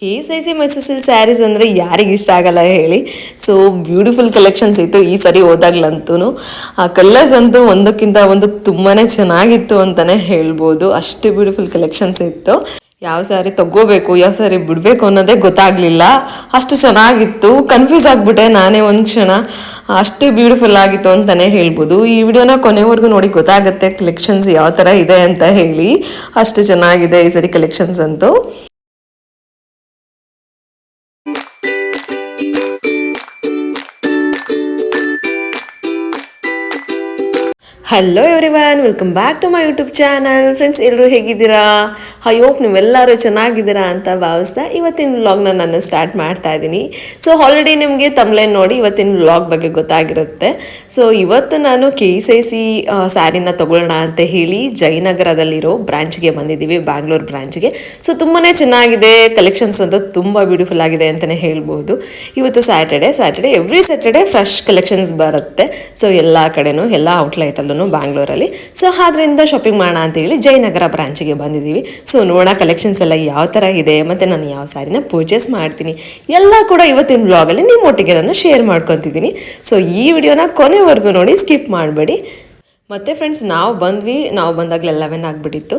KSIC Mysuru silk saris ಅಂದರೆ ಯಾರಿಗೆ ಇಷ್ಟ ಆಗಲ್ಲ ಹೇಳಿ. ಸೊ ಬ್ಯೂಟಿಫುಲ್ ಕಲೆಕ್ಷನ್ಸ್ ಇತ್ತು ಈ ಸರಿ ಹೋದಾಗ್ಲಂತೂ. ಆ ಕಲರ್ಸ್ ಅಂತೂ ಒಂದಕ್ಕಿಂತ ಒಂದು ತುಂಬಾ ಚೆನ್ನಾಗಿತ್ತು ಅಂತಲೇ ಹೇಳ್ಬೋದು. ಅಷ್ಟು ಬ್ಯೂಟಿಫುಲ್ ಕಲೆಕ್ಷನ್ಸ್ ಇತ್ತು. ಯಾವ ಸ್ಯಾರಿ ತಗೋಬೇಕು ಯಾವ ಸ್ಯಾರಿ ಬಿಡಬೇಕು ಅನ್ನೋದೇ ಗೊತ್ತಾಗಲಿಲ್ಲ. ಅಷ್ಟು ಚೆನ್ನಾಗಿತ್ತು. ಕನ್ಫ್ಯೂಸ್ ಆಗಿಬಿಟ್ಟೆ ನಾನೇ ಒಂದು ಕ್ಷಣ. ಅಷ್ಟು ಬ್ಯೂಟಿಫುಲ್ ಆಗಿತ್ತು ಅಂತಲೇ ಹೇಳ್ಬೋದು. ಈ ವಿಡಿಯೋನ ಕೊನೆವರೆಗೂ ನೋಡಿ ಗೊತ್ತಾಗುತ್ತೆ ಕಲೆಕ್ಷನ್ಸ್ ಯಾವ ಥರ ಇದೆ ಅಂತ ಹೇಳಿ. ಅಷ್ಟು ಚೆನ್ನಾಗಿದೆ ಈ ಸರಿ ಕಲೆಕ್ಷನ್ಸ್ ಅಂತೂ. Hello everyone, welcome back to my YouTube channel. Friends, ಎಲ್ಲರೂ ಹೇಗಿದ್ದೀರಾ? ಐ ಹೋಪ್ ನೀವೆಲ್ಲರೂ ಚೆನ್ನಾಗಿದ್ದೀರಾ ಅಂತ ಭಾವಿಸ್ತಾ ಇವತ್ತಿನ ವ್ಲಾಗ್ನ ನಾನು ಸ್ಟಾರ್ಟ್ ಮಾಡ್ತಾ ಇದ್ದೀನಿ. ಸೊ ಆಲ್ರೆಡಿ ನಿಮಗೆ ತಮ್ಲೈನ್ ನೋಡಿ ಇವತ್ತಿನ ವ್ಲಾಗ್ ಬಗ್ಗೆ ಗೊತ್ತಾಗಿರುತ್ತೆ. ಸೊ ಇವತ್ತು ನಾನು KSIC ಸ್ಯಾರಿನ ತಗೊಳ್ಳೋಣ ಅಂತ ಹೇಳಿ ಜಯನಗರದಲ್ಲಿರೋ ಬ್ರಾಂಚ್ಗೆ ಬಂದಿದ್ದೀವಿ, ಬ್ಯಾಂಗ್ಳೂರ್ ಬ್ರಾಂಚ್ಗೆ. ಸೊ ತುಂಬಾ ಚೆನ್ನಾಗಿದೆ ಕಲೆಕ್ಷನ್ಸ್ ಅಂತ, ತುಂಬ ಬ್ಯೂಟಿಫುಲ್ ಆಗಿದೆ ಅಂತಲೇ ಹೇಳ್ಬೋದು. ಇವತ್ತು Saturday every Saturday fresh collections ಬರುತ್ತೆ. ಸೊ ಎಲ್ಲ ಕಡೆನೂ ಎಲ್ಲ ಔಟ್ಲೆಟಲ್ಲೂ ಬ್ಯಾಂಗ್ಳೂರಲ್ಲಿ. ಸೊ ಆದ್ರಿಂದ ಶಾಪಿಂಗ್ ಮಾಡೋಣ ಅಂತ ಹೇಳಿ ಜಯನಗರ ಬ್ರಾಂಚಿಗೆ ಬಂದಿದ್ದೀವಿ. ಸೊ ನೋಡೋಣ ಕಲೆಕ್ಷನ್ಸ್ ಎಲ್ಲ ಯಾವ ಥರ ಇದೆ ಮತ್ತು ನಾನು ಯಾವ ಸ್ಯಾರಿನ ಪರ್ಚೇಸ್ ಮಾಡ್ತೀನಿ ಎಲ್ಲ ಕೂಡ ಇವತ್ತಿನ ಬ್ಲಾಗಲ್ಲಿ ನಿಮ್ಮೊಟ್ಟಿಗೆ ನಾನು ಶೇರ್ ಮಾಡ್ಕೊತಿದ್ದೀನಿ. ಸೊ ಈ ವಿಡಿಯೋನ ಕೊನೆವರೆಗೂ ನೋಡಿ, ಸ್ಕಿಪ್ ಮಾಡಬೇಡಿ. ಮತ್ತು ಫ್ರೆಂಡ್ಸ್, ನಾವು ಬಂದಾಗಲೇ 11 ಆಗಿಬಿಟ್ಟಿತ್ತು.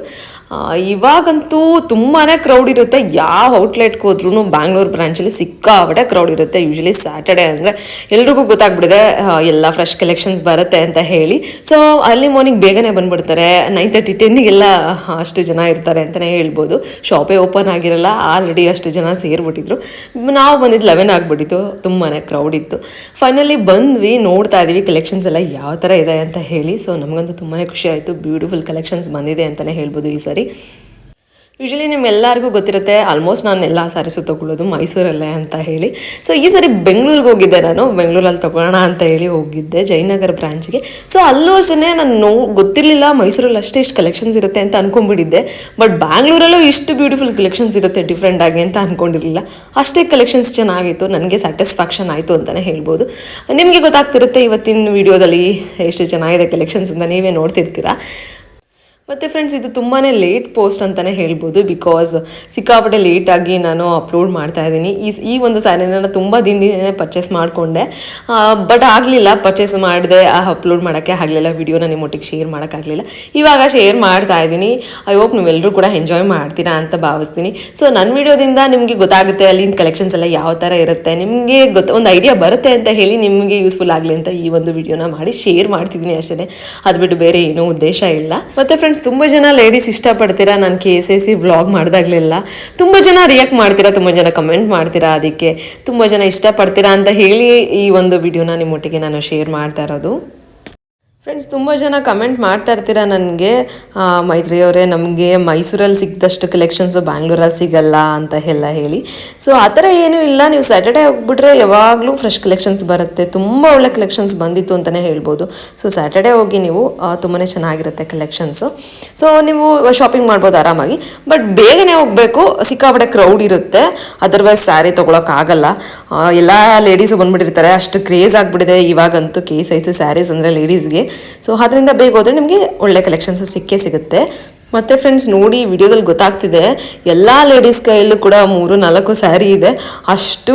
ಇವಾಗಂತೂ ತುಂಬಾ ಕ್ರೌಡ್ ಇರುತ್ತೆ. ಯಾವ ಔಟ್ಲೆಟ್ಗೆ ಹೋದ್ರೂ ಬ್ಯಾಂಗ್ಳೂರ್ ಬ್ರಾಂಚಲ್ಲಿ ಸಿಕ್ಕಾಪಟ್ಟೆ ಕ್ರೌಡ್ ಇರುತ್ತೆ. ಯೂಶ್ವಲಿ ಸ್ಯಾಟರ್ಡೆ ಅಂದರೆ ಎಲ್ರಿಗೂ ಗೊತ್ತಾಗ್ಬಿಟ್ಟಿದೆ ಎಲ್ಲ ಫ್ರೆಶ್ ಕಲೆಕ್ಷನ್ಸ್ ಬರುತ್ತೆ ಅಂತ ಹೇಳಿ. ಸೊ ಅಲ್ಲಿ ಮಾರ್ನಿಂಗ್ ಬೇಗನೆ ಬಂದುಬಿಡ್ತಾರೆ. 9:30 10ಗೆಲ್ಲ ಅಷ್ಟು ಜನ ಇರ್ತಾರೆ ಅಂತಲೇ ಹೇಳ್ಬೋದು. ಶಾಪೇ ಓಪನ್ ಆಗಿರಲ್ಲ, ಆಲ್ರೆಡಿ ಅಷ್ಟು ಜನ ಸೇರಿಬಿಟ್ಟಿದ್ರು. ನಾವು ಬಂದಿದ್ದು 11 ಆಗಿಬಿಟ್ಟಿತ್ತು. ತುಂಬಾ ಕ್ರೌಡ್ ಇತ್ತು. ಫೈನಲಿ ಬಂದ್ವಿ, ನೋಡ್ತಾ ಇದ್ದೀವಿ ಕಲೆಕ್ಷನ್ಸ್ ಎಲ್ಲ ಯಾವ ಥರ ಇದೆ ಅಂತ ಹೇಳಿ. ಸೊ ನಮಗಂತೂ ತುಂಬಾ ಖುಷಿ ಆಯಿತು. ಬ್ಯೂಟಿಫುಲ್ ಕಲೆಕ್ಷನ್ಸ್ ಬಂದಿದೆ ಅಂತಲೇ ಹೇಳ್ಬೋದು ಈ ಸರಿ. ಯೂಶ್ವಲಿ ನಿಮ್ಮೆಲ್ಲರಿಗೂ ಗೊತ್ತಿರುತ್ತೆ, ಆಲ್ಮೋಸ್ಟ್ ನಾನು ಎಲ್ಲ ಸ್ಯಾರೀಸು ತೊಗೊಳ್ಳೋದು ಮೈಸೂರಲ್ಲೇ ಅಂತ ಹೇಳಿ. ಸೊ ಈ ಸರಿ ಬೆಂಗಳೂರಿಗೆ ಹೋಗಿದ್ದೆ ನಾನು. ಬೆಂಗಳೂರಲ್ಲಿ ತೊಗೊಳ್ಳೋಣ ಅಂತ ಹೇಳಿ ಹೋಗಿದ್ದೆ ಜಯನಗರ ಬ್ರಾಂಚ್ಗೆ. ಸೊ ಅಲ್ಲೂ ಅಷ್ಟೇ ನಾನು ಗೊತ್ತಿರಲಿಲ್ಲ ಮೈಸೂರಲ್ಲಿ ಇಷ್ಟು ಕಲೆಕ್ಷನ್ಸ್ ಇರುತ್ತೆ ಅಂತ ಅಂದ್ಕೊಂಡ್ಬಿಟ್ಟಿದ್ದೆ. ಬಟ್ ಬ್ಯಾಂಗ್ಳೂರಲ್ಲೂ ಇಷ್ಟು ಬ್ಯೂಟಿಫುಲ್ ಕಲೆಕ್ಷನ್ಸ್ ಇರುತ್ತೆ ಡಿಫ್ರೆಂಟ್ ಆಗಿ ಅಂತ ಅಂದ್ಕೊಂಡಿರಲಿಲ್ಲ. ಅಷ್ಟೇ ಕಲೆಕ್ಷನ್ಸ್ ಚೆನ್ನಾಗಿತ್ತು. ನನಗೆ ಸ್ಯಾಟಿಸ್ಫ್ಯಾಕ್ಷನ್ ಆಯಿತು ಅಂತಲೇ ಹೇಳ್ಬೋದು. ನಿಮಗೆ ಗೊತ್ತಾಗ್ತಿರುತ್ತೆ ಇವತ್ತಿನ ವಿಡಿಯೋದಲ್ಲಿ ಎಷ್ಟು ಚೆನ್ನಾಗಿದೆ ಕಲೆಕ್ಷನ್ಸ್ ಅಂತ, ನೀವೇ ನೋಡ್ತಿರ್ತೀರಾ. ಮತ್ತು ಫ್ರೆಂಡ್ಸ್, ಇದು ತುಂಬಾ ಲೇಟ್ ಪೋಸ್ಟ್ ಅಂತಲೇ ಹೇಳ್ಬೋದು. ಬಿಕಾಸ್ ಸಿಕ್ಕಾಪಟ್ಟೆ ಲೇಟಾಗಿ ನಾನು ಅಪ್ಲೋಡ್ ಮಾಡ್ತಾಯಿದ್ದೀನಿ. ಈ ಒಂದು ಸ್ಯಾರಿನ ನಾನು ತುಂಬ ದಿನದಿಂದನೇ ಪರ್ಚೇಸ್ ಮಾಡಿಕೊಂಡೆ. ಬಟ್ ಆಗಲಿಲ್ಲ, ಪರ್ಚೇಸ್ ಮಾಡಿದೆ, ಅಪ್ಲೋಡ್ ಮಾಡೋಕ್ಕೆ ಆಗಲಿಲ್ಲ, ವಿಡಿಯೋನ ನಿಮ್ಮೊಟ್ಟಿಗೆ ಶೇರ್ ಮಾಡೋಕ್ಕಾಗಲಿಲ್ಲ. ಇವಾಗ ಶೇರ್ ಮಾಡ್ತಾ ಇದ್ದೀನಿ. ಐ ಹೋಪ್ ನೀವೆಲ್ಲರೂ ಕೂಡ ಎಂಜಾಯ್ ಮಾಡ್ತೀರಾ ಅಂತ ಭಾವಿಸ್ತೀನಿ. ಸೊ ನನ್ನ ವಿಡಿಯೋದಿಂದ ನಿಮಗೆ ಗೊತ್ತಾಗುತ್ತೆ ಅಲ್ಲಿನ ಕಲೆಕ್ಷನ್ಸ್ ಎಲ್ಲ ಯಾವ ಥರ ಇರುತ್ತೆ, ನಿಮಗೆ ಒಂದು ಐಡಿಯಾ ಬರುತ್ತೆ ಅಂತ ಹೇಳಿ ನಿಮಗೆ ಯೂಸ್ಫುಲ್ ಆಗಲಿ ಅಂತ ಈ ಒಂದು ವಿಡಿಯೋನ ಮಾಡಿ ಶೇರ್ ಮಾಡ್ತಿದ್ದೀನಿ ಅಷ್ಟೇ. ಅದು ಬಿಟ್ಟು ಬೇರೆ ಏನೂ ಉದ್ದೇಶ ಇಲ್ಲ. ಮತ್ತು ಫ್ರೆಂಡ್ಸ್, ತುಂಬ ಜನ ಲೇಡೀಸ್ ಇಷ್ಟಪಡ್ತೀರಾ ನಾನು KSIC ವ್ಲಾಗ್ ಮಾಡಿದಾಗಲೆಲ್ಲ. ತುಂಬ ಜನ ರಿಯಾಕ್ಟ್ ಮಾಡ್ತೀರಾ, ತುಂಬ ಜನ ಕಮೆಂಟ್ ಮಾಡ್ತೀರಾ, ಅದಕ್ಕೆ ತುಂಬ ಜನ ಇಷ್ಟಪಡ್ತೀರಾ ಅಂತ ಹೇಳಿ ಈ ಒಂದು ವಿಡಿಯೋನ ನಿಮ್ಮೊಟ್ಟಿಗೆ ನಾನು ಶೇರ್ ಮಾಡ್ತಾ ಇರೋದು. ಫ್ರೆಂಡ್ಸ್, ತುಂಬ ಜನ ಕಮೆಂಟ್ ಮಾಡ್ತಾ ಇರ್ತೀರಾ ನನಗೆ, ಮೈತ್ರಿ ಅವರೇ ನಮಗೆ ಮೈಸೂರಲ್ಲಿ ಸಿಕ್ಕಿದಷ್ಟು ಕಲೆಕ್ಷನ್ಸು ಬ್ಯಾಂಗ್ಳೂರಲ್ಲಿ ಸಿಗಲ್ಲ ಅಂತ ಎಲ್ಲ ಹೇಳಿ. ಸೊ ಆ ಥರ ಏನೂ ಇಲ್ಲ. ನೀವು ಸ್ಯಾಟರ್ಡೆ ಹೋಗ್ಬಿಟ್ರೆ ಯಾವಾಗಲೂ ಫ್ರೆಶ್ ಕಲೆಕ್ಷನ್ಸ್ ಬರುತ್ತೆ. ತುಂಬ ಒಳ್ಳೆ ಕಲೆಕ್ಷನ್ಸ್ ಬಂದಿತ್ತು ಅಂತಲೇ ಹೇಳ್ಬೋದು. ಸೊ ಸ್ಯಾಟರ್ಡೆ ಹೋಗಿ ನೀವು ತುಂಬಾ ಚೆನ್ನಾಗಿರುತ್ತೆ ಕಲೆಕ್ಷನ್ಸು. ಸೊ ನೀವು ಶಾಪಿಂಗ್ ಮಾಡ್ಬೋದು ಆರಾಮಾಗಿ. ಬಟ್ ಬೇಗನೆ ಹೋಗಬೇಕು, ಸಿಕ್ಕಾಪಟ್ಟೆ ಕ್ರೌಡ್ ಇರುತ್ತೆ. ಅದರ್ವೈಸ್ ಸ್ಯಾರಿ ತೊಗೊಳಕ್ಕಾಗಲ್ಲ. ಎಲ್ಲ ಲೇಡೀಸು ಬಂದುಬಿಟ್ಟಿರ್ತಾರೆ. ಅಷ್ಟು ಕ್ರೇಜ್ ಆಗಿಬಿಟ್ಟಿದೆ ಇವಾಗಂತೂ KSIC ಸ್ಯಾರೀಸ್ ಅಂದರೆ ಲೇಡೀಸ್ಗೆ. ಸೊ ಅದರಿಂದ ಬೇಗ ಹೋದರೆ ನಿಮಗೆ ಒಳ್ಳೆ ಕಲೆಕ್ಷನ್ಸ್ ಸಿಗುತ್ತೆ. ಮತ್ತು ಫ್ರೆಂಡ್ಸ್, ನೋಡಿ ವಿಡಿಯೋದಲ್ಲಿ ಗೊತ್ತಾಗ್ತಿದೆ ಎಲ್ಲ ಲೇಡೀಸ್ ಕೈಯಲ್ಲೂ ಕೂಡ 3-4 ಸ್ಯಾರಿ ಇದೆ. ಅಷ್ಟು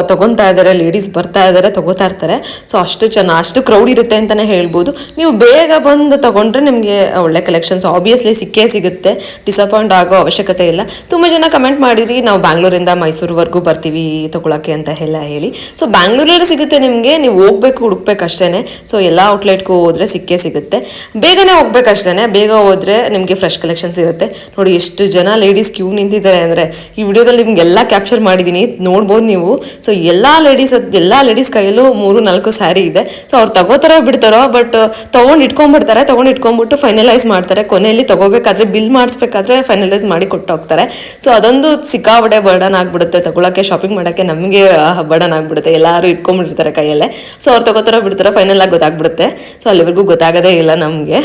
ತೊಗೊತಾ ಇದ್ದಾರೆ, ಲೇಡೀಸ್ ಬರ್ತಾ ಇದ್ದಾರೆ, ತೊಗೋತಾ ಇರ್ತಾರೆ. ಸೊ ಅಷ್ಟು ಕ್ರೌಡ್ ಇರುತ್ತೆ ಅಂತಲೇ ಹೇಳ್ಬೋದು. ನೀವು ಬೇಗ ಬಂದು ತೊಗೊಂಡ್ರೆ ನಿಮಗೆ ಒಳ್ಳೆ ಕಲೆಕ್ಷನ್ಸ್ ಆಬ್ವಿಯಸ್ಲಿ ಸಿಗುತ್ತೆ. ಡಿಸಪಾಯಿಂಟ್ ಆಗೋ ಅವಶ್ಯಕತೆ ಇಲ್ಲ. ತುಂಬ ಜನ ಕಮೆಂಟ್ ಮಾಡಿರಿ, ನಾವು ಬ್ಯಾಂಗ್ಳೂರಿಂದ ಮೈಸೂರುವರೆಗೂ ಬರ್ತೀವಿ ತೊಗೊಳಕ್ಕೆ ಅಂತ ಎಲ್ಲ ಹೇಳಿ. ಸೊ ಬ್ಯಾಂಗ್ಳೂರಲ್ಲಿ ಸಿಗುತ್ತೆ ನಿಮಗೆ, ನೀವು ಹೋಗ್ಬೇಕು ಹುಡುಕ್ಬೇಕು ಅಷ್ಟೇ. ಸೊ ಎಲ್ಲ ಔಟ್ಲೆಟ್ಗೂ ಹೋದರೆ ಸಿಗುತ್ತೆ. ಬೇಗನೆ ಹೋಗ್ಬೇಕಷ್ಟೇ. ಬೇಗ ಹೋದರೆ ನಿಮಗೆ ಫ್ರೆಶ್ ಕಲೆಕ್ಷನ್ಸ್ ಇರುತ್ತೆ. ನೋಡಿ ಎಷ್ಟು ಜನ ಲೇಡೀಸ್ ಕ್ಯೂ ನಿಂತಿದ್ದಾರೆ ಅಂದರೆ. ಈ ವಿಡಿಯೋದಲ್ಲಿ ನಿಮಗೆಲ್ಲ ಕ್ಯಾಪ್ಚರ್ ಮಾಡಿದ್ದೀನಿ, ನೋಡ್ಬೋದು ನೀವು. ಸೊ ಎಲ್ಲ ಲೇಡೀಸ್ ಕೈಯಲ್ಲೂ 3-4 ಸ್ಯಾರಿ ಇದೆ. ಸೊ ಅವ್ರು ತಗೋತಾರೋ ಬಿಡ್ತಾರೋ, ಬಟ್ ಇಟ್ಕೊಂಡ್ಬಿಟ್ಟು ಫೈನಲೈಸ್ ಮಾಡ್ತಾರೆ. ಕೊನೆಯಲ್ಲಿ ತಗೋಬೇಕಾದ್ರೆ ಬಿಲ್ ಮಾಡಿಸ್ಬೇಕಾದ್ರೆ ಫೈನಲೈಸ್ ಮಾಡಿ ಕೊಟ್ಟು ಹೋಗ್ತಾರೆ. ಸೊ ಅದೊಂದು ಸಿಕ್ಕಾಪಟ್ಟೆ ಬರ್ಡನ್ ಆಗಿಬಿಡುತ್ತೆ. ತಗೊಳಕ್ಕೆ ಶಾಪಿಂಗ್ ಮಾಡೋಕ್ಕೆ ನಮಗೆ ಬರ್ಡನ್ ಆಗಿಬಿಡುತ್ತೆ. ಎಲ್ಲರೂ ಇಟ್ಕೊಂಡ್ಬಿಟ್ಟಿರ್ತಾರೆ ಕೈಯಲ್ಲೇ. ಸೊ ಅವ್ರು ತಗೋತಾರೋ ಬಿಡ್ತಾರೋ ಫೈನಲ್ ಆಗಿ ಗೊತ್ತಾಗ್ಬಿಡುತ್ತೆ. ಸೊ ಅಲ್ಲಿವರೆಗೂ ಗೊತ್ತಾಗೋದೇ ಇಲ್ಲ ನಮಗೆ.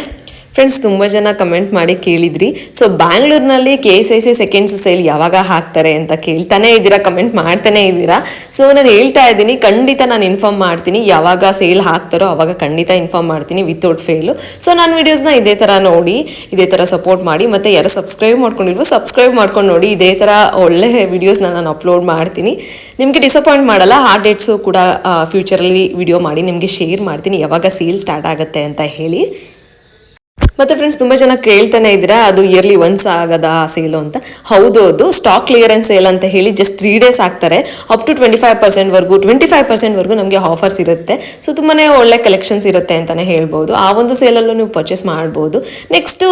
ಫ್ರೆಂಡ್ಸ್ ತುಂಬ ಜನ ಕಮೆಂಟ್ ಮಾಡಿ ಕೇಳಿದ್ರಿ, ಸೊ ಬ್ಯಾಂಗ್ಳೂರ್ನಲ್ಲಿ KSIC ಸೆಕೆಂಡ್ಸ್ ಸೇಲ್ ಯಾವಾಗ ಹಾಕ್ತಾರೆ ಅಂತ ಕೇಳ್ತಾನೆ ಇದ್ದೀರಾ, ಕಮೆಂಟ್ ಮಾಡ್ತಾನೆ ಇದ್ದೀರಾ. ಸೊ ನಾನು ಹೇಳ್ತಾ ಇದ್ದೀನಿ, ಖಂಡಿತ ನಾನು ಇನ್ಫಾರ್ಮ್ ಮಾಡ್ತೀನಿ, ಯಾವಾಗ ಸೇಲ್ ಹಾಕ್ತಾರೋ ಅವಾಗ ಖಂಡಿತ ಇನ್ಫಾರ್ಮ್ ಮಾಡ್ತೀನಿ ವಿತೌಟ್ ಫೇಲು. ಸೊ ನಾನು ವೀಡಿಯೋಸ್ನ ಇದೇ ಥರ ನೋಡಿ, ಇದೇ ಥರ ಸಪೋರ್ಟ್ ಮಾಡಿ, ಮತ್ತು ಯಾರು ಸಬ್ಸ್ಕ್ರೈಬ್ ಮಾಡ್ಕೊಂಡಿಲ್ವೋ ಸಬ್ಸ್ಕ್ರೈಬ್ ಮಾಡ್ಕೊಂಡು ನೋಡಿ. ಇದೇ ಥರ ಒಳ್ಳೆ ವೀಡಿಯೋಸ್ನ ನಾನು ಅಪ್ಲೋಡ್ ಮಾಡ್ತೀನಿ, ನಿಮಗೆ ಡಿಸಪಾಯಿಂಟ್ ಮಾಡಲ್ಲ. ಆ ಡೇಟ್ಸು ಕೂಡ ಫ್ಯೂಚರಲ್ಲಿ ವಿಡಿಯೋ ಮಾಡಿ ನಿಮಗೆ ಶೇರ್ ಮಾಡ್ತೀನಿ ಯಾವಾಗ ಸೇಲ್ ಸ್ಟಾರ್ಟ್ ಆಗುತ್ತೆ ಅಂತ ಹೇಳಿ. ಮತ್ತು ಫ್ರೆಂಡ್ಸ್ ತುಂಬ ಜನ ಕೇಳ್ತಾನೆ ಇದ್ದೀರಾ, ಅದು ಇಯರ್ಲಿ ಒನ್ಸ್ ಆಗದ ಸೇಲು ಅಂತ. ಹೌದು, ಅದು ಸ್ಟಾಕ್ ಕ್ಲಿಯರೆನ್ಸ್ ಸೇಲ್ ಅಂತ ಹೇಳಿ ಜಸ್ಟ್ 3 days ಆಗ್ತಾರೆ. ಅಪ್ ಟು 25% ನಮಗೆ ಆಫರ್ಸ್ ಇರುತ್ತೆ. ಸೊ ತುಂಬಾ ಒಳ್ಳೆ ಕಲೆಕ್ಷನ್ಸ್ ಇರುತ್ತೆ ಅಂತಲೇ ಹೇಳ್ಬೋದು. ಆ ಒಂದು ಸೇಲಲ್ಲೂ ನೀವು ಪರ್ಚೇಸ್ ಮಾಡ್ಬೋದು. ನೆಕ್ಸ್ಟು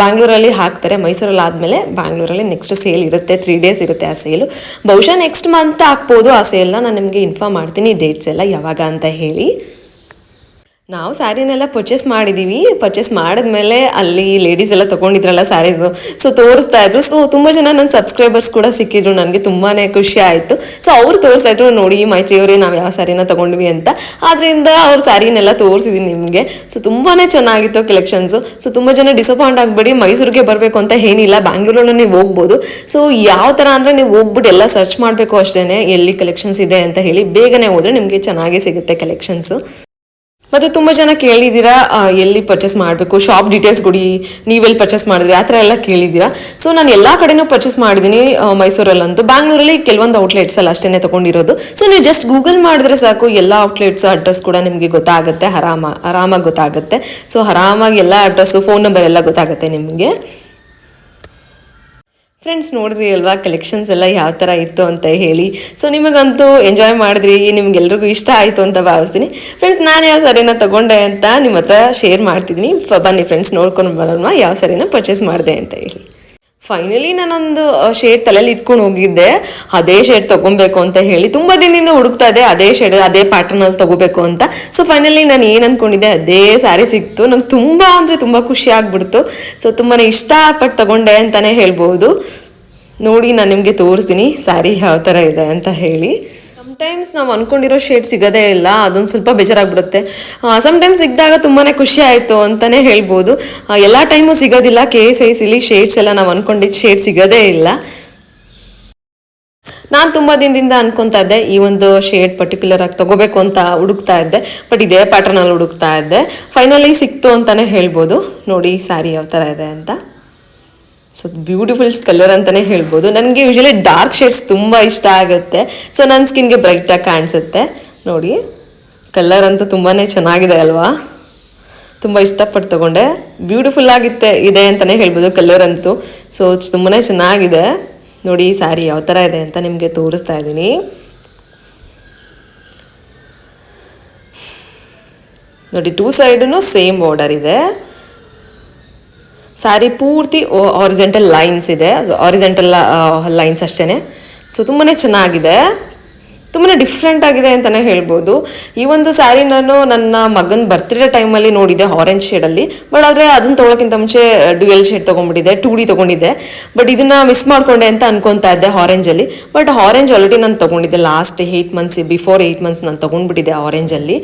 ಬ್ಯಾಂಗ್ಳೂರಲ್ಲಿ ಹಾಕ್ತಾರೆ, ಮೈಸೂರಲ್ಲಿ ಆದಮೇಲೆ ಬ್ಯಾಂಗ್ಳೂರಲ್ಲಿ ನೆಕ್ಸ್ಟ್ ಸೇಲ್ ಇರುತ್ತೆ, 3 days ಇರುತ್ತೆ ಆ ಸೇಲು. ಬಹುಶಃ ನೆಕ್ಸ್ಟ್ ಮಂತ್ ಹಾಕ್ಬೋದು ಆ ಸೇಲ್ನ. ನಾನು ನಿಮಗೆ ಇನ್ಫಾರ್ಮ್ ಮಾಡ್ತೀನಿ ಡೇಟ್ಸ್ ಎಲ್ಲ ಯಾವಾಗ ಅಂತ ಹೇಳಿ. ನಾವು ಸ್ಯಾರಿನೆಲ್ಲ ಪರ್ಚೇಸ್ ಮಾಡಿದ್ದೀವಿ. ಪರ್ಚೇಸ್ ಮಾಡಿದ್ಮೇಲೆ ಅಲ್ಲಿ ಲೇಡೀಸ್ ಎಲ್ಲ ತೊಗೊಂಡಿದ್ರಲ್ಲ ಸ್ಯಾರೀಸು, ಸೊ ತೋರಿಸ್ತಾ ಇದ್ರು. ಸೊ ತುಂಬ ಜನ ನನ್ನ ಸಬ್ಸ್ಕ್ರೈಬರ್ಸ್ ಕೂಡ ಸಿಕ್ಕಿದ್ರು, ನನಗೆ ತುಂಬಾ ಖುಷಿ ಆಯಿತು. ಸೊ ಅವ್ರು ತೋರಿಸ್ತಾ ಇದ್ರು, ನೋಡಿ ಮೈತ್ರಿಯವರೇ ನಾವು ಯಾವ ಸ್ಯಾರಿನ ತೊಗೊಂಡ್ವಿ ಅಂತ. ಆದ್ದರಿಂದ ಅವ್ರ ಸ್ಯಾರಿನೆಲ್ಲ ತೋರಿಸಿದ್ದೀನಿ ನಿಮಗೆ. ಸೊ ತುಂಬಾ ಚೆನ್ನಾಗಿತ್ತು ಕಲೆಕ್ಷನ್ಸು. ಸೊ ತುಂಬ ಜನ ಡಿಸಪಾಯಿಂಟ್ ಆಗಬೇಡಿ, ಮೈಸೂರಿಗೆ ಬರಬೇಕು ಅಂತ ಏನಿಲ್ಲ, ಬ್ಯಾಂಗ್ಳೂರಲ್ಲೂ ನೀವು ಹೋಗ್ಬೋದು. ಸೊ ಯಾವ ಥರ ಅಂದರೆ ನೀವು ಹೋಗ್ಬಿಟ್ಟು ಎಲ್ಲ ಸರ್ಚ್ ಮಾಡಬೇಕು ಅಷ್ಟೇ, ಎಲ್ಲಿ ಕಲೆಕ್ಷನ್ಸ್ ಇದೆ ಅಂತ ಹೇಳಿ. ಬೇಗನೆ ಹೋದರೆ ನಿಮಗೆ ಚೆನ್ನಾಗಿ ಸಿಗುತ್ತೆ ಕಲೆಕ್ಷನ್ಸು. ಮತ್ತು ತುಂಬ ಜನ ಕೇಳಿದ್ದೀರಾ ಎಲ್ಲಿ ಪರ್ಚೇಸ್ ಮಾಡಬೇಕು, ಶಾಪ್ ಡೀಟೇಲ್ಸ್ ಕೊಡಿ, ನೀವೆಲ್ಲಿ ಪರ್ಚೇಸ್ ಮಾಡಿದ್ರಿ, ಆ ಥರ ಎಲ್ಲ ಕೇಳಿದ್ದೀರಾ. ಸೊ ನಾನು ಎಲ್ಲ ಕಡೆನೂ ಪರ್ಚೇಸ್ ಮಾಡಿದ್ದೀನಿ, ಮೈಸೂರಲ್ಲಂತೂ. ಬ್ಯಾಂಗ್ಳೂರಲ್ಲಿ ಕೆಲವೊಂದು ಔಟ್ಲೆಟ್ಸಲ್ಲಿ ಅಷ್ಟೇ ತೊಗೊಂಡಿರೋದು. ಸೊ ನೀವು ಜಸ್ಟ್ ಗೂಗಲ್ ಮಾಡಿದ್ರೆ ಸಾಕು, ಎಲ್ಲ ಔಟ್ಲೆಟ್ಸ್ ಅಡ್ರೆಸ್ ಕೂಡ ನಿಮಗೆ ಗೊತ್ತಾಗುತ್ತೆ, ಆರಾಮಾಗಿ ಗೊತ್ತಾಗುತ್ತೆ. ಸೊ ಆರಾಮಾಗಿ ಎಲ್ಲ ಅಡ್ರೆಸ್ಸು, ಫೋನ್ ನಂಬರ್ ಎಲ್ಲ ಗೊತ್ತಾಗುತ್ತೆ ನಿಮಗೆ. ಫ್ರೆಂಡ್ಸ್ ನೋಡಿದ್ರಿ ಅಲ್ವಾ ಕಲೆಕ್ಷನ್ಸ್ ಎಲ್ಲ ಯಾವ ಥರ ಇತ್ತು ಅಂತ ಹೇಳಿ. ಸೊ ನಿಮಗಂತೂ ಎಂಜಾಯ್ ಮಾಡಿದ್ರಿ, ನಿಮ್ಗೆಲ್ರಿಗೂ ಇಷ್ಟ ಆಯಿತು ಅಂತ ಭಾವಿಸ್ತೀನಿ. ಫ್ರೆಂಡ್ಸ್ ನಾನು ಯಾವ ಸ್ಯಾರಿನ ತೊಗೊಂಡೆ ಅಂತ ನಿಮ್ಮ ಹತ್ರ ಶೇರ್ ಮಾಡ್ತಿದ್ದೀನಿ. ಬನ್ನಿ ಫ್ರೆಂಡ್ಸ್ ನೋಡ್ಕೊಂಡು ಬರೋಣ ಯಾವ ಸ್ಯಾರಿನ ಪರ್ಚೇಸ್ ಮಾಡಿದೆ ಅಂತ ಹೇಳಿ. ಫೈನಲಿ ನಾನೊಂದು ಶೇಡ್ ತಲೆಯಲ್ಲಿ ಇಟ್ಕೊಂಡು ಹೋಗಿದ್ದೆ, ಅದೇ ಶೇಡ್ ತೊಗೊಬೇಕು ಅಂತ ಹೇಳಿ. ತುಂಬ ದಿನದಿಂದ ಹುಡುಕ್ತಾ ಇದೆ, ಅದೇ ಶೇಡ್ ಅದೇ ಪ್ಯಾಟರ್ನಲ್ಲಿ ತೊಗೋಬೇಕು ಅಂತ. ಸೊ ಫೈನಲಿ ನಾನು ಏನು ಅಂದ್ಕೊಂಡಿದ್ದೆ ಅದೇ ಸ್ಯಾರಿ ಸಿಕ್ತು. ನಂಗೆ ತುಂಬ ಅಂದರೆ ತುಂಬ ಖುಷಿ ಆಗ್ಬಿಡ್ತು. ಸೊ ತುಂಬಾ ಇಷ್ಟಪಟ್ಟು ತೊಗೊಂಡೆ ಅಂತಲೇ ಹೇಳ್ಬೋದು. ನೋಡಿ ನಾನು ನಿಮಗೆ ತೋರಿಸ್ತೀನಿ ಸ್ಯಾರಿ ಯಾವ ಥರ ಇದೆ ಅಂತ ಹೇಳಿ. ಸಮಟೈಮ್ಸ್ ನಾವು ಅಂದ್ಕೊಂಡಿರೋ ಶೇಡ್ ಸಿಗೋದೇ ಇಲ್ಲ, ಅದೊಂದು ಸ್ವಲ್ಪ ಬೇಜಾರಾಗ್ಬಿಡುತ್ತೆ. ಸಮಟೈಮ್ಸ್ ಸಿಕ್ಕಿದಾಗ ತುಂಬಾ ಖುಷಿ ಆಯಿತು ಅಂತಲೇ ಹೇಳ್ಬೋದು. ಎಲ್ಲ ಟೈಮು ಸಿಗೋದಿಲ್ಲ, KSICಲಿ ಶೇಡ್ಸ್ ಎಲ್ಲ ನಾವು ಅಂದ್ಕೊಂಡಿದ್ದು ಶೇಡ್ ಸಿಗೋದೇ ಇಲ್ಲ. ನಾನು ತುಂಬ ದಿನದಿಂದ ಅನ್ಕೊತಾ ಇದ್ದೆ ಈ ಒಂದು ಶೇಡ್ ಪರ್ಟಿಕ್ಯುಲರ್ ಆಗಿ ತೊಗೋಬೇಕು ಅಂತ ಹುಡುಕ್ತಾ ಇದ್ದೆ, ಬಟ್ ಇದೇ ಪ್ಯಾಟರ್ನಲ್ಲಿ ಹುಡುಕ್ತಾ ಇದ್ದೆ. ಫೈನಲಿ ಸಿಕ್ತು ಅಂತಲೇ ಹೇಳ್ಬೋದು. ನೋಡಿ ಸ್ಯಾರಿ ಯಾವ ಥರ ಇದೆ ಅಂತ. ಸೊ ಬ್ಯೂಟಿಫುಲ್ ಕಲರ್ ಅಂತಲೇ ಹೇಳ್ಬೋದು. ನನಗೆ ಯೂಶಲಿ ಡಾರ್ಕ್ ಶೇಡ್ಸ್ ತುಂಬ ಇಷ್ಟ ಆಗುತ್ತೆ. ಸೊ ನನ್ನ ಸ್ಕಿನ್ಗೆ ಬ್ರೈಟಾಗಿ ಕಾಣಿಸುತ್ತೆ. ನೋಡಿ ಕಲರ್ ಅಂತೂ ತುಂಬಾ ಚೆನ್ನಾಗಿದೆ ಅಲ್ವಾ, ತುಂಬ ಇಷ್ಟಪಟ್ಟು ತೊಗೊಂಡೆ. ಬ್ಯೂಟಿಫುಲ್ ಇದೆ ಅಂತಲೇ ಹೇಳ್ಬೋದು ಕಲರ್ ಅಂತೂ. ಸೊ ತುಂಬಾ ಚೆನ್ನಾಗಿದೆ. ನೋಡಿ ಸ್ಯಾರಿ ಯಾವ ಥರ ಇದೆ ಅಂತ ನಿಮಗೆ ತೋರಿಸ್ತಾ ಇದ್ದೀನಿ. ನೋಡಿ 2 ಸೈಡೂ ಸೇಮ್ ಬಾರ್ಡರ್ ಇದೆ. ಸ್ಯಾರಿ ಪೂರ್ತಿ ಆರಿಜೆಂಟಲ್ ಲೈನ್ಸ್ ಇದೆ, ಆರಿಜೆಂಟಲ್ ಲೈನ್ಸ್ ಅಷ್ಟೇ. ಸೊ ತುಂಬಾ ಚೆನ್ನಾಗಿದೆ, ತುಂಬಾ ಡಿಫ್ರೆಂಟ್ ಆಗಿದೆ ಅಂತಲೇ ಹೇಳ್ಬೋದು. ಈ ಒಂದು ಸ್ಯಾರಿ ನಾನು ನನ್ನ ಮಗನ ಬರ್ತ್ಡೇ ಟೈಮಲ್ಲಿ ನೋಡಿದ್ದೆ ಆರೆಂಜ್ ಶೇಡಲ್ಲಿ. ಬಟ್ ಆದರೆ ಅದನ್ನು ತೊಗೊಳಕ್ಕಿಂತ ಮುಂಚೆ ಡ್ಯುಯಲ್ ಶೇಡ್ ತೊಗೊಂಡ್ಬಿಟ್ಟಿದ್ದೆ, 2D ತೊಗೊಂಡಿದ್ದೆ. ಬಟ್ ಇದನ್ನು ಮಿಸ್ ಮಾಡ್ಕೊಂಡೆ ಅಂತ ಅನ್ಕೊತಾ ಇದ್ದೆ ಆರೆಂಜಲ್ಲಿ. ಬಟ್ ಆರೆಂಜ್ ಆಲ್ರೆಡಿ ನಾನು ತೊಗೊಂಡಿದ್ದೆ ಲಾಸ್ಟ್ 8 months, ಬಿಫೋರ್ 8 months ನಾನು ತೊಗೊಂಡ್ಬಿಟ್ಟಿದ್ದೆ ಆರೆಂಜಲ್ಲಿ.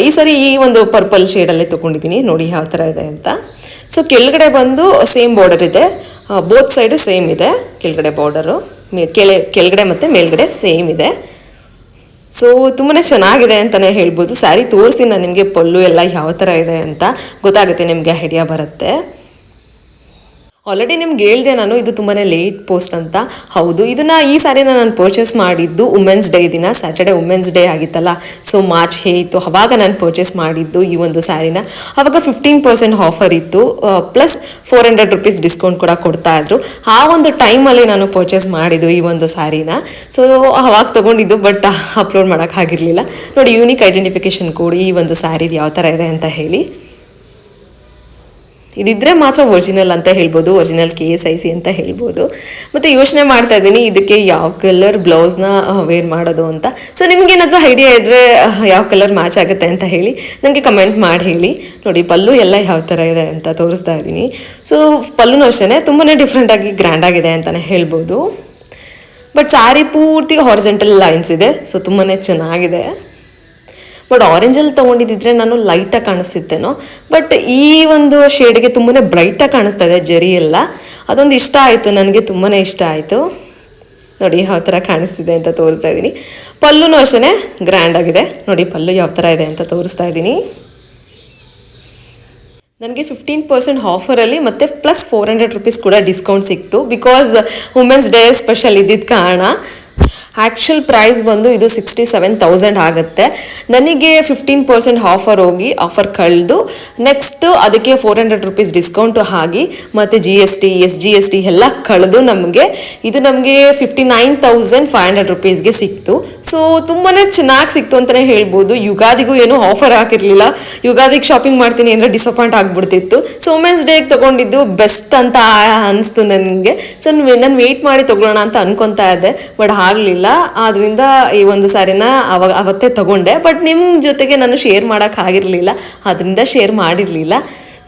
ಈ ಸರಿ ಈ ಒಂದು ಪರ್ಪಲ್ ಶೇಡಲ್ಲೇ ತೊಗೊಂಡಿದ್ದೀನಿ. ನೋಡಿ ಯಾವ ಥರ ಇದೆ ಅಂತ. ಸೊ ಕೆಳಗಡೆ ಬಂದು ಸೇಮ್ ಬಾರ್ಡರ್ ಇದೆ, ಬೋತ್ ಸೈಡು ಸೇಮ್ ಇದೆ. ಕೆಳಗಡೆ ಬಾರ್ಡರು ಕೆಳಗಡೆ ಮತ್ತು ಮೇಲ್ಗಡೆ ಸೇಮ್ ಇದೆ. ಸೊ ತುಂಬಾ ಚೆನ್ನಾಗಿದೆ ಅಂತಲೇ ಹೇಳ್ಬೋದು. ಸ್ಯಾರಿ ತೋರಿಸಿ ನಾನು ನಿಮಗೆ ಪಲ್ಲು ಎಲ್ಲ ಯಾವ ಥರ ಇದೆ ಅಂತ ಗೊತ್ತಾಗುತ್ತೆ, ನಿಮಗೆ ಐಡಿಯಾ ಬರುತ್ತೆ. ಆಲ್ರೆಡಿ ನಿಮ್ಗೆ ಹೇಳಿದೆ ನಾನು, ಇದು ತುಂಬಾ ಲೇಟ್ ಪೋಸ್ಟ್ ಅಂತ. ಹೌದು, ಈ ಸ್ಯಾರಿನ ನಾನು ಪರ್ಚೇಸ್ ಮಾಡಿದ್ದು ವುಮೆನ್ಸ್ ಡೇ ದಿನ, ಸ್ಯಾಟರ್ಡೆ ವುಮೆನ್ಸ್ ಡೇ ಆಗಿತ್ತಲ್ಲ. ಸೊ March 8 ಅವಾಗ ನಾನು ಪರ್ಚೇಸ್ ಮಾಡಿದ್ದು ಈ ಒಂದು ಸ್ಯಾರಿನ. ಅವಾಗ 15% ಆಫರ್ ಇತ್ತು, ಪ್ಲಸ್ 400 rupees ಡಿಸ್ಕೌಂಟ್ ಕೂಡ ಕೊಡ್ತಾ ಇದ್ರು. ಆ ಒಂದು ಟೈಮಲ್ಲಿ ನಾನು ಪರ್ಚೇಸ್ ಮಾಡಿದ್ದು ಈ ಒಂದು ಸ್ಯಾರಿನ. ಸೊ ಅವಾಗ ತೊಗೊಂಡಿದ್ದು, ಬಟ್ ಅಪ್ಲೋಡ್ ಮಾಡೋಕ್ಕಾಗಿರಲಿಲ್ಲ. ನೋಡಿ ಯೂನಿಕ್ ಐಡೆಂಟಿಫಿಕೇಶನ್ ಕೋಡ್ ಈ ಒಂದು ಸ್ಯಾರಿದು ಯಾವ ಥರ ಇದೆ ಅಂತ ಹೇಳಿ. ಇದಿದ್ರೆ ಮಾತ್ರ ಒರಿಜಿನಲ್ ಅಂತ ಹೇಳ್ಬೋದು, ಒರಿಜಿನಲ್ KSIC ಅಂತ ಹೇಳ್ಬೋದು. ಮತ್ತು ಯೋಚನೆ ಮಾಡ್ತಾ ಇದ್ದೀನಿ ಇದಕ್ಕೆ ಯಾವ ಕಲರ್ ಬ್ಲೌಸ್ನ ವೇರ್ ಮಾಡೋದು ಅಂತ. ಸೊ ನಿಮಗೇನಾದರೂ ಐಡಿಯಾ ಇದ್ದರೆ ಯಾವ ಕಲರ್ ಮ್ಯಾಚ್ ಆಗುತ್ತೆ ಅಂತ ಹೇಳಿ ನನಗೆ ಕಮೆಂಟ್ ಮಾಡಿ ಹೇಳಿ. ನೋಡಿ ಪಲ್ಲು ಎಲ್ಲ ಯಾವ ಥರ ಇದೆ ಅಂತ ತೋರಿಸ್ತಾ ಇದ್ದೀನಿ. ಸೊ ಪಲ್ಲುನೂ ಅಷ್ಟೇ ತುಂಬಾ ಡಿಫ್ರೆಂಟಾಗಿ ಗ್ರ್ಯಾಂಡಾಗಿದೆ ಅಂತಲೇ ಹೇಳ್ಬೋದು. ಬಟ್ ಸ್ಯಾರಿ ಪೂರ್ತಿ ಹಾರಿಜೆಂಟಲ್ ಲೈನ್ಸ್ ಇದೆ. ಸೊ ತುಂಬಾ ಚೆನ್ನಾಗಿದೆ. ಬಟ್ ಆರೆಂಜಲ್ಲಿ ತೊಗೊಂಡಿದ್ದಿದ್ರೆ ನಾನು ಲೈಟಾಗಿ ಕಾಣಿಸ್ತಿತ್ತೇನೋ, ಬಟ್ ಈ ಒಂದು ಶೇಡ್ಗೆ ತುಂಬಾ ಬ್ರೈಟಾಗಿ ಕಾಣಿಸ್ತಾ ಇದೆ ಜರಿ ಎಲ್ಲ. ಅದೊಂದು ಇಷ್ಟ ಆಯಿತು, ನನಗೆ ತುಂಬಾ ಇಷ್ಟ ಆಯಿತು. ನೋಡಿ ಯಾವ ಥರ ಕಾಣಿಸ್ತಿದೆ ಅಂತ ತೋರಿಸ್ತಾ ಇದ್ದೀನಿ. ಪಲ್ಲುನೂ ಅಷ್ಟೇ ಗ್ರ್ಯಾಂಡ್ ಆಗಿದೆ. ನೋಡಿ ಪಲ್ಲು ಯಾವ ಥರ ಇದೆ ಅಂತ ತೋರಿಸ್ತಾ ಇದ್ದೀನಿ. ನನಗೆ 15% ಆಫರಲ್ಲಿ ಮತ್ತು ಪ್ಲಸ್ 400 ರೂಪೀಸ್ ಕೂಡ ಡಿಸ್ಕೌಂಟ್ ಸಿಕ್ತು. ಬಿಕಾಸ್ ವುಮೆನ್ಸ್ ಡೇ ಸ್ಪೆಷಲ್ ಇದ್ದಿದ್ದ ಕಾರಣ. ಆ್ಯಕ್ಚುಲ್ ಪ್ರೈಸ್ ಬಂದು ಇದು 67,000 ಆಗುತ್ತೆ. ನನಗೆ 15% ಆಫರ್ ಹೋಗಿ ಆಫರ್ ಕಳೆದು ನೆಕ್ಸ್ಟ್ ಅದಕ್ಕೆ 400 ರೂಪೀಸ್ ಡಿಸ್ಕೌಂಟು ಆಗಿ ಮತ್ತು GST SGST ಎಲ್ಲ ಕಳೆದು ನಮಗೆ 59,500 ರೂಪೀಸ್ಗೆ ಸಿಕ್ತು. ಸೊ ತುಂಬಾ ಚೆನ್ನಾಗಿ ಸಿಕ್ತು ಅಂತಲೇ ಹೇಳ್ಬೋದು. ಯುಗಾದಿಗೂ ಏನೂ ಆಫರ್ ಹಾಕಿರಲಿಲ್ಲ. ಯುಗಾದಿಗೆ ಶಾಪಿಂಗ್ ಮಾಡ್ತೀನಿ ಅಂದರೆ ಡಿಸಪಾಯಿಂಟ್ ಆಗಿಬಿಡ್ತಿತ್ತು. ಸೊ ವುಮೆನ್ಸ್ ಡೇಗೆ ತೊಗೊಂಡಿದ್ದು ಬೆಸ್ಟ್ ಅಂತ ಅನಿಸ್ತು ನನಗೆ. ಸೊ ನಾನು ವೆಯ್ಟ್ ಮಾಡಿ ತೊಗೊಳ್ಳೋಣ ಅಂತ ಅನ್ಕೊತಾ ಇದ್ದೆ, ಬಟ್ ಆಗಲಿಲ್ಲ. ಆದ್ರಿಂದ ಈ ಒಂದು ಸ್ಯಾರಿನ ಅವತ್ತೇ ತಗೊಂಡೆ. ಬಟ್ ನಿಮ್ಮ ಜೊತೆಗೆ ನಾನು ಶೇರ್ ಮಾಡೋಕ್ಕಾಗಿರಲಿಲ್ಲ, ಅದರಿಂದ ಶೇರ್ ಮಾಡಿರಲಿಲ್ಲ.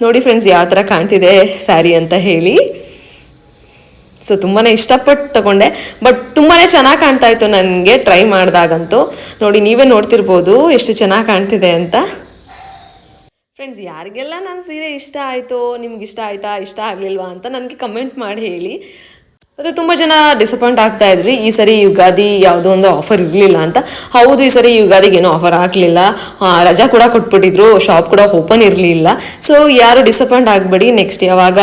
ನೋಡಿ ಫ್ರೆಂಡ್ಸ್ ಯಾವ ಥರ ಕಾಣ್ತಿದೆ ಸ್ಯಾರಿ ಅಂತ ಹೇಳಿ. ಸೊ ತುಂಬಾ ಇಷ್ಟಪಟ್ಟು ತಗೊಂಡೆ, ಬಟ್ ತುಂಬಾ ಚೆನ್ನಾಗಿ ಕಾಣ್ತಾ ಇತ್ತು ನನಗೆ ಟ್ರೈ ಮಾಡಿದಾಗಂತೂ. ನೋಡಿ ನೀವೇ ನೋಡ್ತಿರ್ಬೋದು ಎಷ್ಟು ಚೆನ್ನಾಗಿ ಕಾಣ್ತಿದೆ ಅಂತ. ಫ್ರೆಂಡ್ಸ್, ಯಾರಿಗೆಲ್ಲ ನನ್ನ ಸೀರೆ ಇಷ್ಟ ಆಯಿತೋ, ನಿಮ್ಗೆ ಇಷ್ಟ ಆಯಿತಾ ಇಷ್ಟ ಆಗಲಿಲ್ವಾ ಅಂತ ನನಗೆ ಕಮೆಂಟ್ ಮಾಡಿ ಹೇಳಿ. ಮತ್ತು ತುಂಬ ಜನ ಡಿಸಪಾಯಿಂಟ್ ಆಗ್ತಾ ಇದ್ರಿ, ಈ ಸರಿ ಯುಗಾದಿ ಯಾವುದೋ ಒಂದು ಆಫರ್ ಇರಲಿಲ್ಲ ಅಂತ. ಹೌದು, ಈ ಸರಿ ಯುಗಾದಿಗೆ ಏನೂ ಆಫರ್ ಆಗಲಿಲ್ಲ, ರಜಾ ಕೂಡ ಕೊಟ್ಬಿಟ್ಟಿದ್ರು, ಶಾಪ್ ಕೂಡ ಓಪನ್ ಇರಲಿಲ್ಲ. ಸೊ ಯಾರು ಡಿಸಪಾಯಿಂಟ್ ಆಗಬೇಡಿ. ನೆಕ್ಸ್ಟ್ ಯಾವಾಗ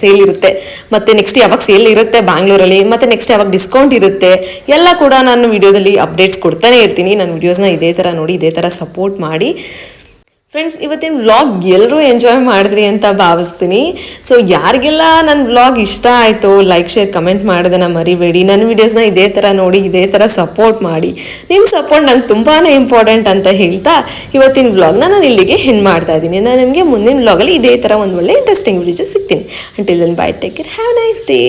ಸೇಲ್ ಇರುತ್ತೆ, ಮತ್ತು ನೆಕ್ಸ್ಟ್ ಯಾವಾಗ ಸೇಲ್ ಇರುತ್ತೆ ಬ್ಯಾಂಗ್ಳೂರಲ್ಲಿ, ಮತ್ತು ನೆಕ್ಸ್ಟ್ ಯಾವಾಗ ಡಿಸ್ಕೌಂಟ್ ಇರುತ್ತೆ ಎಲ್ಲ ಕೂಡ ನಾನು ವಿಡಿಯೋದಲ್ಲಿ ಅಪ್ಡೇಟ್ಸ್ ಕೊಡ್ತಾನೆ ಇರ್ತೀನಿ. ನನ್ನ ವಿಡಿಯೋಸ್ನ ಇದೇ ಥರ ನೋಡಿ, ಇದೇ ಥರ ಸಪೋರ್ಟ್ ಮಾಡಿ. ಫ್ರೆಂಡ್ಸ್, ಇವತ್ತಿನ ವ್ಲಾಗ್ ಎಲ್ಲರೂ ಎಂಜಾಯ್ ಮಾಡಿದ್ರಿ ಅಂತ ಭಾವಿಸ್ತೀನಿ. ಸೊ ಯಾರಿಗೆಲ್ಲ ನನ್ನ ವ್ಲಾಗ್ ಇಷ್ಟ ಆಯಿತು ಲೈಕ್ ಶೇರ್ ಕಮೆಂಟ್ ಮಾಡೋದನ್ನು ಮರಿಬೇಡಿ. ನನ್ನ ವೀಡಿಯೋಸ್ನ ಇದೇ ಥರ ನೋಡಿ, ಇದೇ ಥರ ಸಪೋರ್ಟ್ ಮಾಡಿ. ನಿಮ್ಮ ಸಪೋರ್ಟ್ ನಂಗೆ ತುಂಬಾ ಇಂಪಾರ್ಟೆಂಟ್ ಅಂತ ಹೇಳ್ತಾ ಇವತ್ತಿನ ವ್ಲಾಗ್ನ ನಾನು ಇಲ್ಲಿಗೆ ಹೆಣ್ಣು ಮಾಡ್ತಾ ಇದ್ದೀನಿ. ನಾನು ನಿಮಗೆ ಮುಂದಿನ ವ್ಲಾಗಲ್ಲಿ ಇದೇ ಥರ ಒಂದು ಒಳ್ಳೆ ಇಂಟ್ರೆಸ್ಟಿಂಗ್ ವಿಡಿಯೋಸ್ ಸಿಗ್ತೀನಿ. Until then bye, take care, have a nice day.